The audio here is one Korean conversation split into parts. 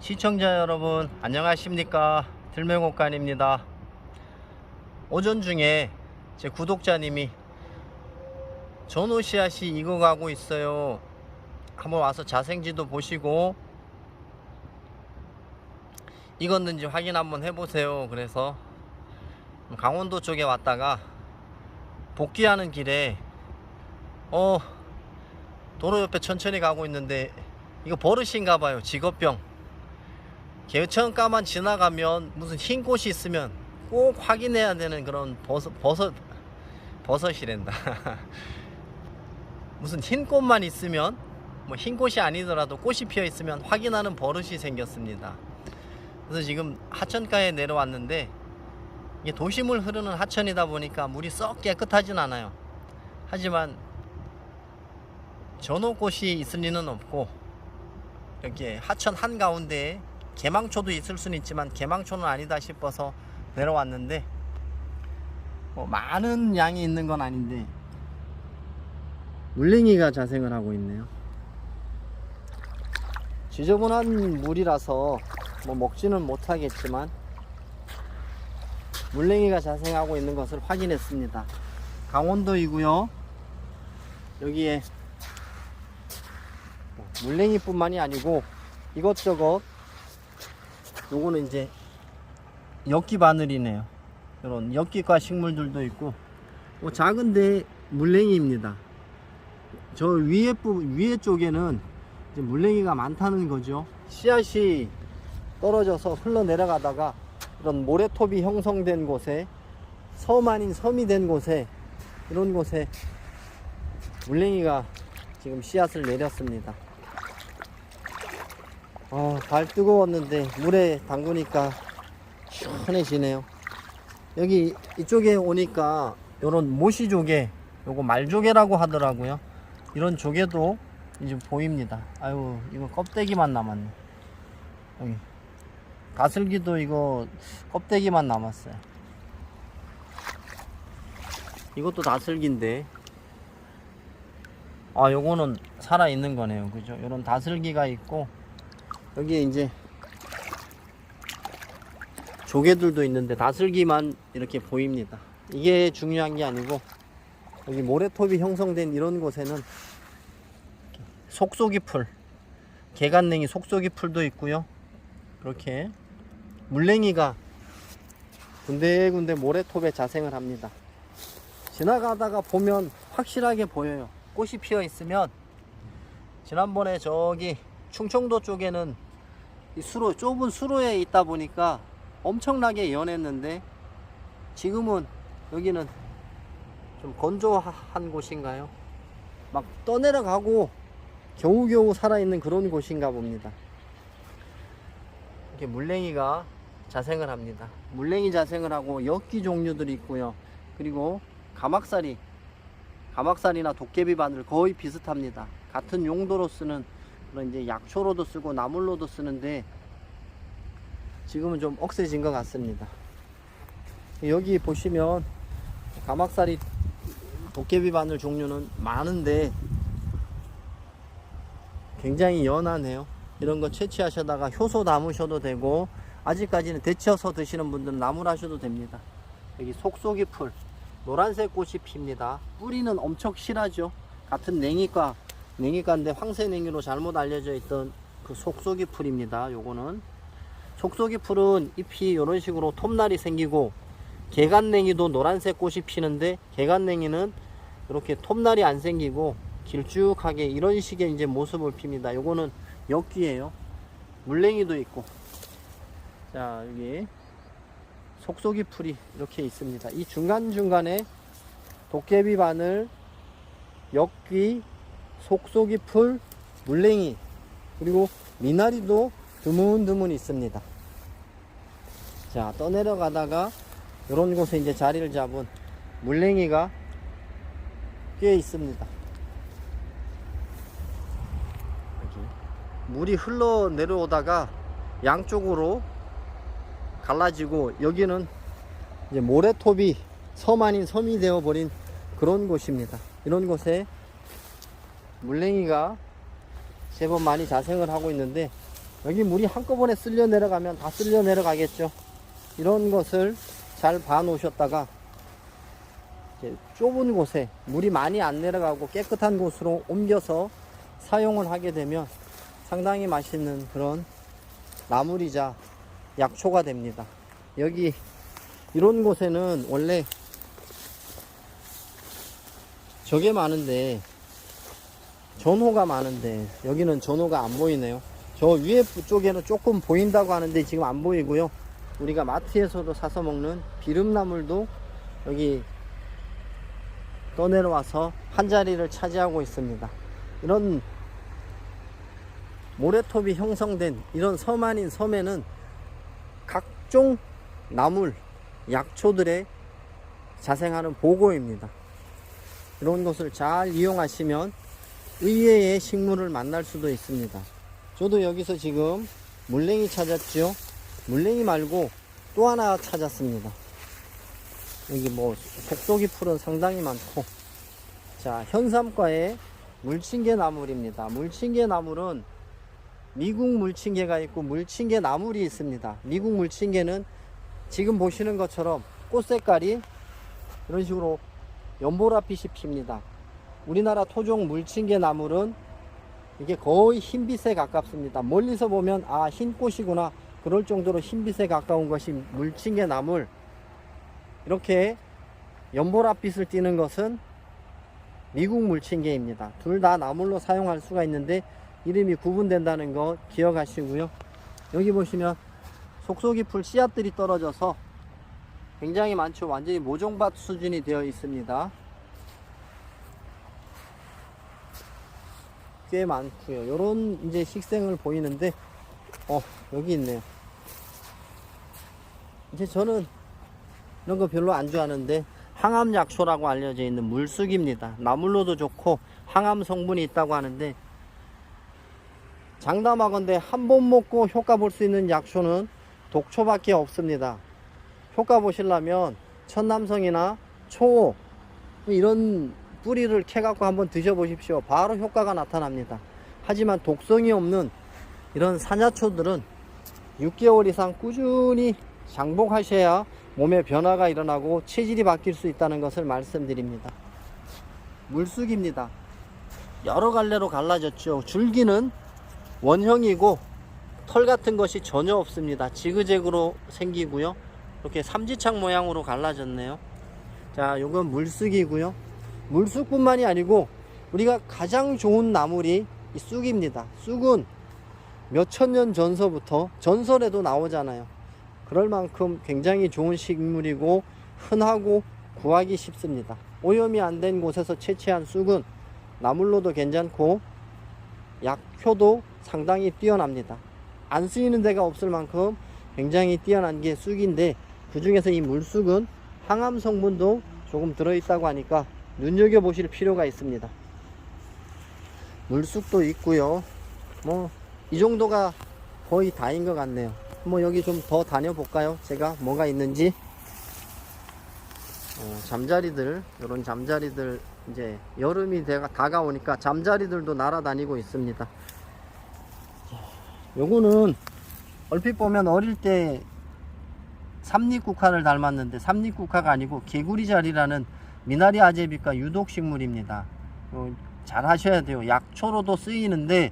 시청자 여러분 안녕하십니까, 들매곡간입니다. 오전 중에 제 구독자님이 전후 씨앗이 익어가고 있어요, 한번 와서 자생지도 보시고 익었는지 확인 한번 해보세요. 그래서 강원도 쪽에 왔다가 복귀하는 길에 도로 옆에 천천히 가고 있는데 이거 버릇인가 봐요. 직업병. 개천가만 지나가면 무슨 흰 꽃이 있으면 꼭 확인해야 되는 그런 버섯이란다. 무슨 흰 꽃만 있으면, 뭐 흰 꽃이 아니더라도 꽃이 피어 있으면 확인하는 버릇이 생겼습니다. 그래서 지금 하천가에 내려왔는데 이게 도심을 흐르는 하천이다 보니까 물이 썩 깨끗하진 않아요. 하지만 전호꽃이 있을 리는 없고, 이렇게 하천 한가운데에 개망초도 있을 수는 있지만 개망초는 아니다 싶어서 내려왔는데 뭐 많은 양이 있는 건 아닌데 물냉이가 자생을 하고 있네요. 지저분한 물이라서 뭐 먹지는 못하겠지만 물냉이가 자생하고 있는 것을 확인했습니다. 강원도이고요. 여기에 물냉이 뿐만이 아니고 이것저것, 요거는 이제 엽기 바늘이네요. 이런 엽기과 식물들도 있고, 뭐 작은데 물냉이입니다. 저 위에 쪽에는 이제 물냉이가 많다는 거죠. 씨앗이 떨어져서 흘러 내려가다가 이런 모래톱이 형성된 곳에, 섬 아닌 섬이 된 곳에, 이런 곳에 물냉이가 지금 씨앗을 내렸습니다. 발 뜨거웠는데 물에 담그니까 시원해지네요. 여기 이쪽에 오니까 요런 모시조개, 요거 말조개라고 하더라고요. 이런 조개도 이제 보입니다. 아유, 이거 껍데기만 남았네. 여기 다슬기도 이거 껍데기만 남았어요. 이것도 다슬기인데, 요거는 살아있는 거네요. 그죠? 요런 다슬기가 있고, 여기에 이제 조개들도 있는데 다슬기만 이렇게 보입니다. 이게 중요한 게 아니고, 여기 모래톱이 형성된 이런 곳에는 속속이 풀, 개간냉이 속속이 풀도 있고요. 그렇게 물냉이가 군데군데 모래톱에 자생을 합니다. 지나가다가 보면 확실하게 보여요. 꽃이 피어 있으면. 지난번에 저기 충청도 쪽에는 이 좁은 수로에 있다 보니까 엄청나게 연했는데, 지금은 여기는 좀 건조한 곳인가요? 막 떠내려가고 겨우겨우 살아있는 그런 곳인가 봅니다. 이렇게 물냉이가 자생을 합니다. 물냉이 자생을 하고 엽기 종류들이 있고요. 그리고 가막살이나 도깨비 바늘 거의 비슷합니다. 같은 용도로 쓰는 그런 이제 약초로도 쓰고 나물로도 쓰는데 지금은 좀 억세진 것 같습니다. 여기 보시면 가막살이, 도깨비 바늘 종류는 많은데 굉장히 연하네요. 이런 거 채취하셔다가 효소 담으셔도 되고, 아직까지는 데쳐서 드시는 분들은 나물하셔도 됩니다. 여기 속속이 풀, 노란색 꽃이 핍니다. 뿌리는 엄청 실하죠. 같은 냉이과인데 황새냉이로 잘못 알려져 있던 그 속속이 풀입니다. 요거는 속속이 풀은 잎이 이런 식으로 톱날이 생기고, 개간냉이도 노란색 꽃이 피는데 개간냉이는 이렇게 톱날이 안 생기고 길쭉하게 이런 식의 이제 모습을 핍니다. 요거는 엽기예요. 물냉이도 있고. 자, 여기 속속이 풀이 이렇게 있습니다. 이 중간중간에 도깨비 바늘, 엽기, 속속이 풀, 물냉이, 그리고 미나리도 드문드문 있습니다. 자, 떠내려가다가 이런 곳에 이제 자리를 잡은 물냉이가 꽤 있습니다. 여기 물이 흘러 내려오다가 양쪽으로 갈라지고, 여기는 이제 모래톱이 섬 아닌 섬이 되어버린 그런 곳입니다. 이런 곳에 물냉이가 제법 많이 자생을 하고 있는데, 여기 물이 한꺼번에 쓸려 내려가면 다 쓸려 내려가겠죠. 이런 것을 잘 봐 놓으셨다가 좁은 곳에 물이 많이 안 내려가고 깨끗한 곳으로 옮겨서 사용을 하게 되면 상당히 맛있는 그런 나물이자 약초가 됩니다. 여기 이런 곳에는 원래 저게 많은데, 전호가 많은데 여기는 전호가 안 보이네요. 저 위에 쪽에는 조금 보인다고 하는데 지금 안 보이고요. 우리가 마트에서도 사서 먹는 비름나물도 여기 떠내려와서 한 자리를 차지하고 있습니다. 이런 모래톱이 형성된 이런 섬 아닌 섬에는 각종 나물, 약초들의 자생하는 보고입니다. 이런 것을 잘 이용하시면 의외의 식물을 만날 수도 있습니다. 저도 여기서 지금 물냉이 찾았죠. 물냉이 말고 또 하나 찾았습니다. 여기 뭐 속속이 풀은 상당히 많고, 자, 현삼과의 물침개 나물입니다. 물침개 나물은 미국 물침개가 있고 물침개 나물이 있습니다. 미국 물침개는 지금 보시는 것처럼 꽃 색깔이 이런 식으로 연보라빛이 핍니다. 우리나라 토종 물침개 나물은 이게 거의 흰빛에 가깝습니다. 멀리서 보면 아, 흰 꽃이구나 그럴 정도로 흰빛에 가까운 것이 물침개 나물. 이렇게 연보라빛을 띠는 것은 미국 물침개입니다. 둘 다 나물로 사용할 수가 있는데 이름이 구분된다는 거 기억하시고요. 여기 보시면 속속이 풀 씨앗들이 떨어져서 굉장히 많죠. 완전히 모종밭 수준이 되어 있습니다. 꽤 많고요. 요런 이제 식생을 보이는데 여기 있네요. 이제 저는 이런 거 별로 안 좋아하는데 항암 약초라고 알려져 있는 물쑥입니다. 나물로도 좋고 항암 성분이 있다고 하는데, 장담하건대 한 번 먹고 효과 볼 수 있는 약초는 독초밖에 없습니다. 효과 보시려면 천남성이나 초호 이런 뿌리를 캐갖고 한번 드셔보십시오. 바로 효과가 나타납니다. 하지만 독성이 없는 이런 산야초들은 6개월 이상 꾸준히 장복하셔야 몸에 변화가 일어나고 체질이 바뀔 수 있다는 것을 말씀드립니다. 물쑥입니다. 여러 갈래로 갈라졌죠. 줄기는 원형이고 털 같은 것이 전혀 없습니다. 지그재그로 생기고요. 이렇게 삼지창 모양으로 갈라졌네요. 자, 요건 물쑥이고요. 물쑥뿐만이 아니고 우리가 가장 좋은 나물이 이 쑥입니다. 쑥은 몇천 년 전서부터 전설에도 나오잖아요. 그럴 만큼 굉장히 좋은 식물이고 흔하고 구하기 쉽습니다. 오염이 안 된 곳에서 채취한 쑥은 나물로도 괜찮고 약효도 상당히 뛰어납니다. 안 쓰이는 데가 없을 만큼 굉장히 뛰어난 게 쑥인데, 그 중에서 이 물쑥은 항암 성분도 조금 들어있다고 하니까 눈여겨보실 필요가 있습니다. 물쑥도 있고요. 뭐 이 정도가 거의 다인 것 같네요. 뭐 여기 좀 더 다녀볼까요? 제가 뭐가 있는지. 잠자리들, 이런 잠자리들, 이제 여름이 다가오니까 잠자리들도 날아다니고 있습니다. 요거는 얼핏 보면 어릴 때 삼립국화를 닮았는데 삼립국화가 아니고 개구리자리라는 미나리 아제비과 유독식물입니다. 잘 하셔야 돼요. 약초로도 쓰이는데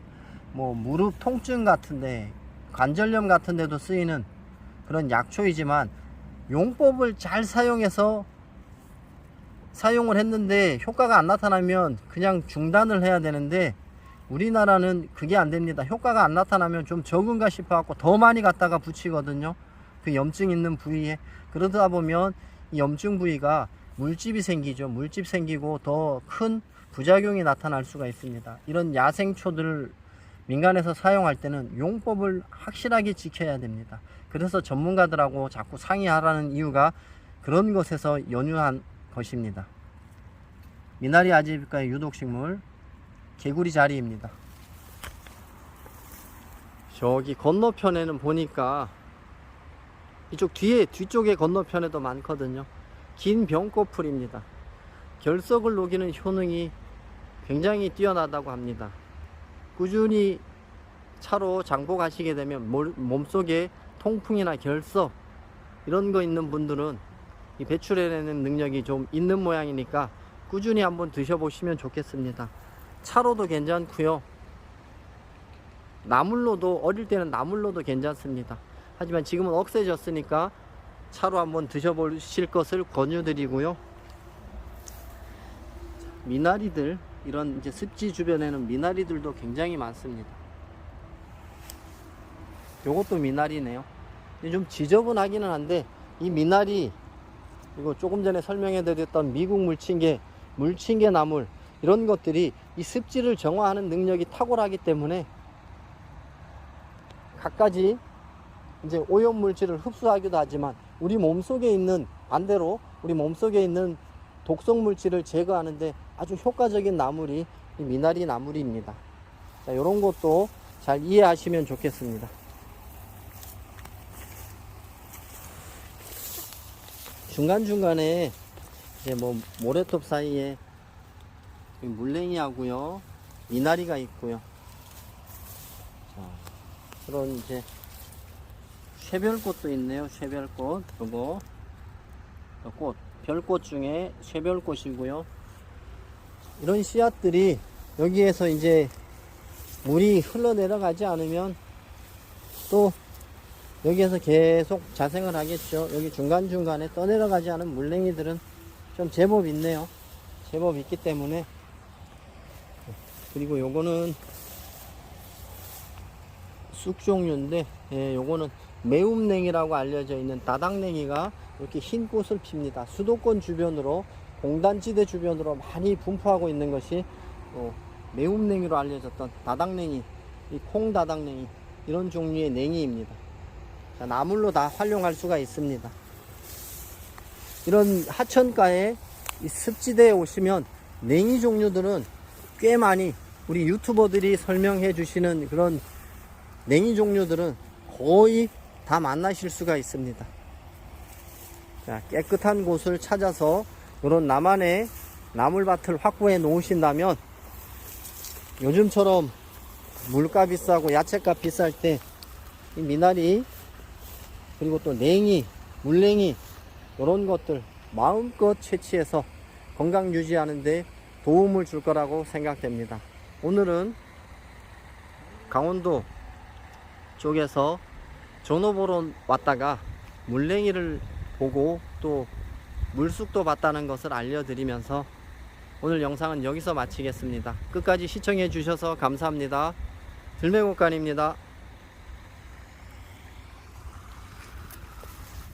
뭐 무릎 통증 같은데, 관절염 같은 데도 쓰이는 그런 약초이지만 용법을 잘 사용해서 사용을 했는데 효과가 안 나타나면 그냥 중단을 해야 되는데, 우리나라는 그게 안 됩니다. 효과가 안 나타나면 좀 적은가 싶어 갖고 더 많이 갖다가 붙이거든요. 그 염증 있는 부위에. 그러다 보면 이 염증 부위가 물집이 생기죠. 물집 생기고 더 큰 부작용이 나타날 수가 있습니다. 이런 야생초들을 민간에서 사용할 때는 용법을 확실하게 지켜야 됩니다. 그래서 전문가들하고 자꾸 상의하라는 이유가 그런 것에서 연유한 것입니다. 미나리 아제비과의 유독식물 개구리자리입니다. 저기 건너편에는 보니까 이쪽 뒤쪽에 건너편에도 많거든요. 긴 병꽃풀입니다. 결석을 녹이는 효능이 굉장히 뛰어나다고 합니다. 꾸준히 차로 장복하시게 되면 몸속에 통풍이나 결석 이런 거 있는 분들은 이 배출해내는 능력이 좀 있는 모양이니까 꾸준히 한번 드셔보시면 좋겠습니다. 차로도 괜찮고요. 나물로도, 어릴 때는 나물로도 괜찮습니다. 하지만 지금은 억세졌으니까 차로 한번 드셔보실 것을 권유드리고요. 미나리들, 이런 이제 습지 주변에는 미나리들도 굉장히 많습니다. 요것도 미나리네요. 좀 지저분하기는 한데 이 미나리, 이거 조금 전에 설명해 드렸던 미국 물침개 나물, 이런 것들이 이 습지를 정화하는 능력이 탁월하기 때문에 갖가지 이제 오염 물질을 흡수하기도 하지만 우리 몸속에 있는, 반대로 우리 몸속에 있는 독성 물질을 제거하는데 아주 효과적인 나물이 이 미나리 나물입니다. 자, 이런 것도 잘 이해하시면 좋겠습니다. 중간중간에 이제 뭐 모래톱 사이에 물냉이하고요, 미나리가 있고요. 자, 그런 이제 쇠별꽃도 있네요. 쇠별꽃, 요거 꽃, 별꽃 중에 쇠별꽃이고요. 이런 씨앗들이 여기에서 이제 물이 흘러내려가지 않으면 또 여기에서 계속 자생을 하겠죠. 여기 중간중간에 떠내려가지 않은 물냉이들은 좀 제법 있네요. 제법 있기 때문에. 그리고 요거는 쑥 종류인데, 예, 요거는 매움냉이라고 알려져 있는 다닥냉이가 이렇게 흰 꽃을 핍니다. 수도권 주변으로, 공단지대 주변으로 많이 분포하고 있는 것이 매움냉이로 알려졌던 다닥냉이, 이 콩다닥냉이, 이런 종류의 냉이입니다. 자, 나물로 다 활용할 수가 있습니다. 이런 하천가에 이 습지대에 오시면 냉이 종류들은 꽤 많이, 우리 유튜버들이 설명해 주시는 그런 냉이 종류들은 거의 다 만나실 수가 있습니다. 자, 깨끗한 곳을 찾아서 이런 나만의 나물밭을 확보해 놓으신다면 요즘처럼 물가 비싸고 야채값 비쌀 때 이 미나리, 그리고 또 냉이, 물냉이, 이런 것들 마음껏 채취해서 건강 유지하는데 도움을 줄 거라고 생각됩니다. 오늘은 강원도 쪽에서 전어 보러 왔다가 물냉이를 보고 또 물쑥도 봤다는 것을 알려드리면서 오늘 영상은 여기서 마치겠습니다. 끝까지 시청해 주셔서 감사합니다. 들매곡간입니다.